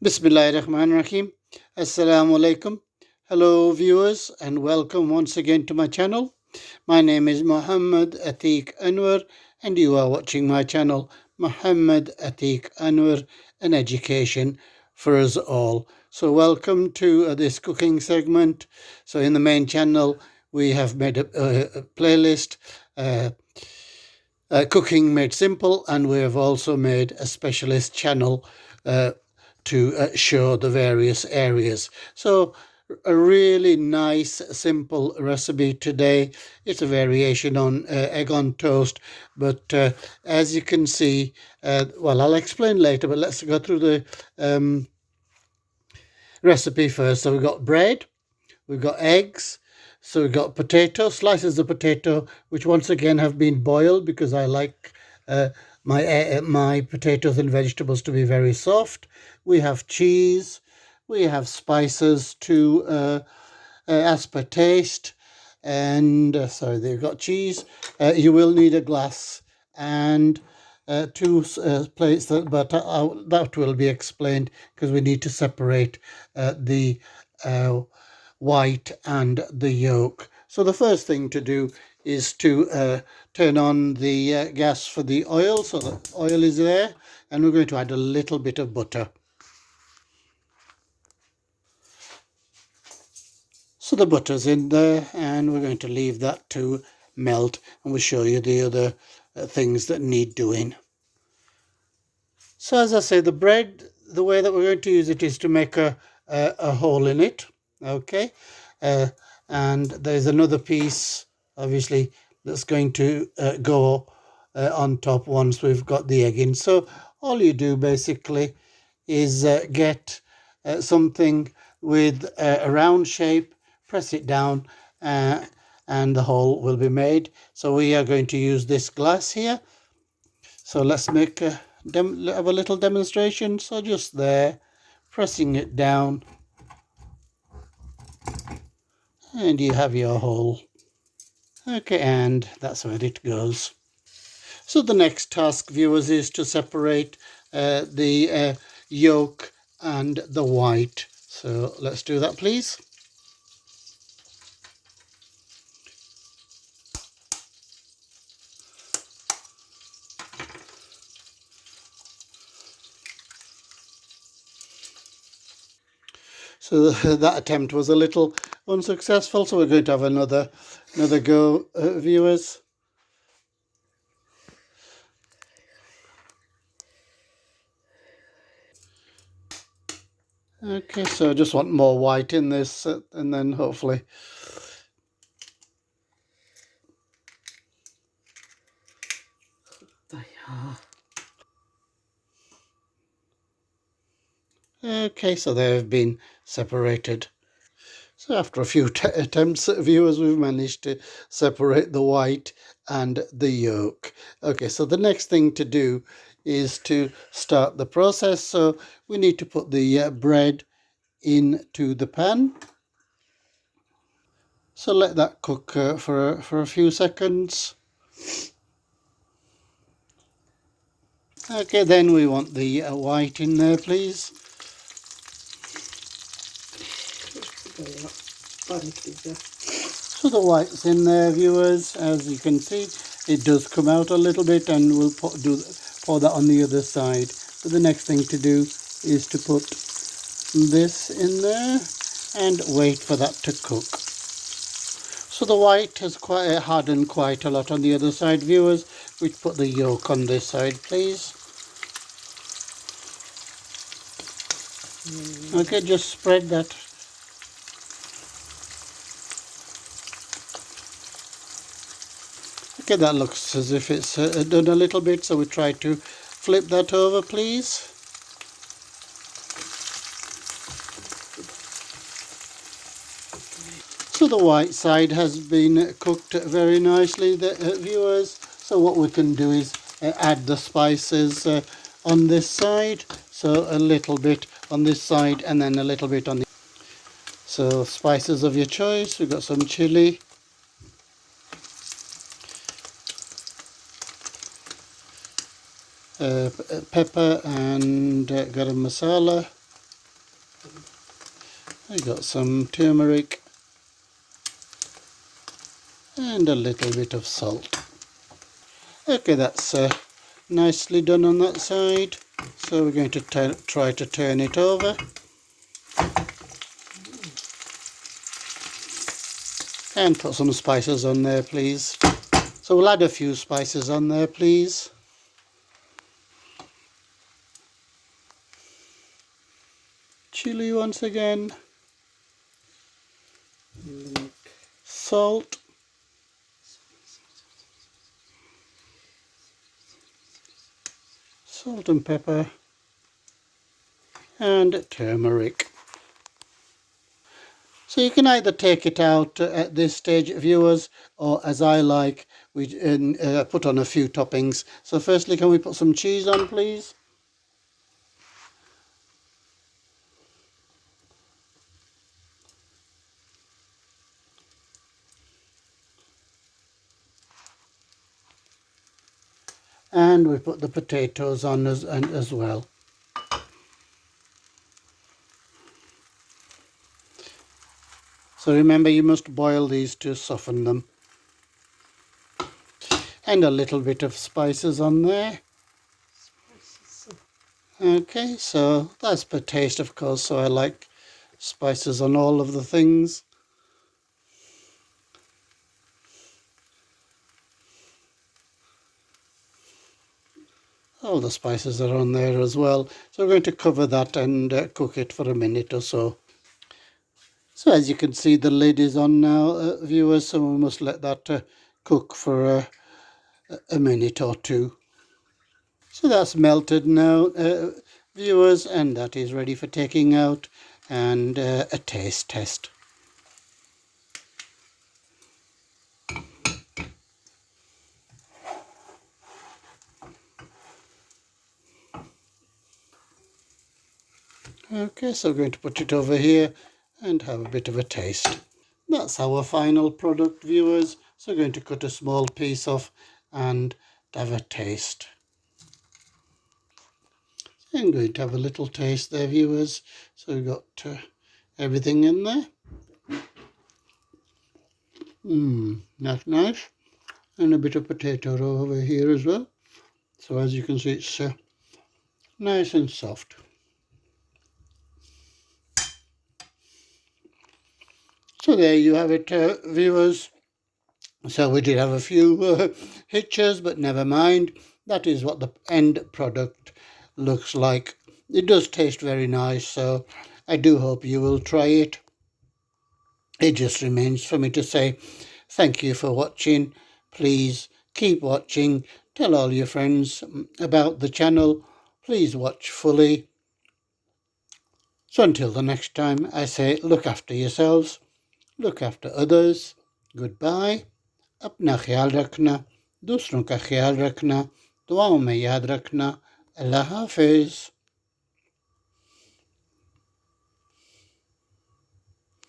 Bismillahirrahmanirrahim. Assalamu alaikum. Hello, viewers, and welcome once again to my channel. My name is Muhammad Atiq Anwar, and you are watching my channel, Muhammad Atiq Anwar, an education for us all. So, welcome to this cooking segment. So, in the main channel, we have made a playlist. Cooking Made Simple, and we have also made a specialist channel to show the various areas. So a really nice simple recipe today. It's a variation on egg on toast, but as you can see, well, I'll explain later, but let's go through the recipe first. So we've got bread, we've got eggs, so we've got potato, slices of potato, which once again have been boiled because I like my potatoes and vegetables to be very soft. We have cheese, we have spices to as per taste, and sorry, they've got cheese. You will need a glass and two plates, but that will be explained because we need to separate the white and the yolk. So the first thing to do is to turn on the gas for the oil. So the oil is there, and we're going to add a little bit of butter. So the butter's in there, and we're going to leave that to melt, and we'll show you the other things that need doing. So as I say, the bread, the way that we're going to use it is to make a hole in it, okay? And there's another piece, obviously, that's going to go on top once we've got the egg in. So all you do basically is get something with a round shape, press it down, and the hole will be made. So we are going to use this glass here. So let's make have a little demonstration. So just there, pressing it down, and you have your hole. Okay, and that's where it goes. So the next task, viewers, is to separate the yolk and the white. So let's do that, please. So that attempt was a little unsuccessful, so we're going to have another go, viewers. Okay, so I just want more white in this, and then hopefully. Okay, so they've been separated. So after a few attempts, viewers, we've managed to separate the white and the yolk. Okay, so the next thing to do is to start the process. So we need to put the bread into the pan. So let that cook for a few seconds. Okay, then we want the white in there, please. So the white's in there, viewers. As you can see, it does come out a little bit, and we'll pour that on the other side. So the next thing to do is to put this in there and wait for that to cook. So the white has hardened quite a lot on the other side, viewers. We put the yolk on this side, please. Okay, just spread that. Okay, that looks as if it's done a little bit, so we try to flip that over, please. So the white side has been cooked very nicely, viewers. So what we can do is add the spices on this side. So a little bit on this side, and then a little bit on the... So spices of your choice. We've got some chili, pepper, and garam masala. I got some turmeric and a little bit of salt. Okay, that's nicely done on that side. So we're going to try to turn it over. And put some spices on there, please. So we'll add a few spices on there, please. Chili once again. Salt. Salt and pepper. And turmeric. So you can either take it out at this stage, viewers, or as I like, we put on a few toppings. So firstly, can we put some cheese on, please? And we put the potatoes on as well. So remember, you must boil these to soften them. And a little bit of spices on there. Okay, so that's per taste, of course, so I like spices on all of the things. All the spices are on there as well. So we're going to cover that and cook it for a minute or so. So as you can see, the lid is on now, viewers, so we must let that cook for a minute or two. So that's melted now, viewers, and that is ready for taking out and a taste test. Okay, so we're going to put it over here and have a bit of a taste. That's our final product, viewers. So we're going to cut a small piece off and have a taste. I'm going to have a little taste there, viewers. So we've got everything in there. That's nice. And a bit of potato over here as well. So as you can see, it's nice and soft. So there you have it, viewers. So we did have a few hitches, but never mind. That is what the end product looks like. It does taste very nice, so I do hope you will try it. It just remains for me to say thank you for watching. Please keep watching. Tell all your friends about the channel. Please watch fully. So until the next time, I say look after yourselves. Look after others. Goodbye. अपना ख्याल रखना, दूसरों का ख्याल रखना, दुआओं में याद रखना। अल्लाह हाफिज़।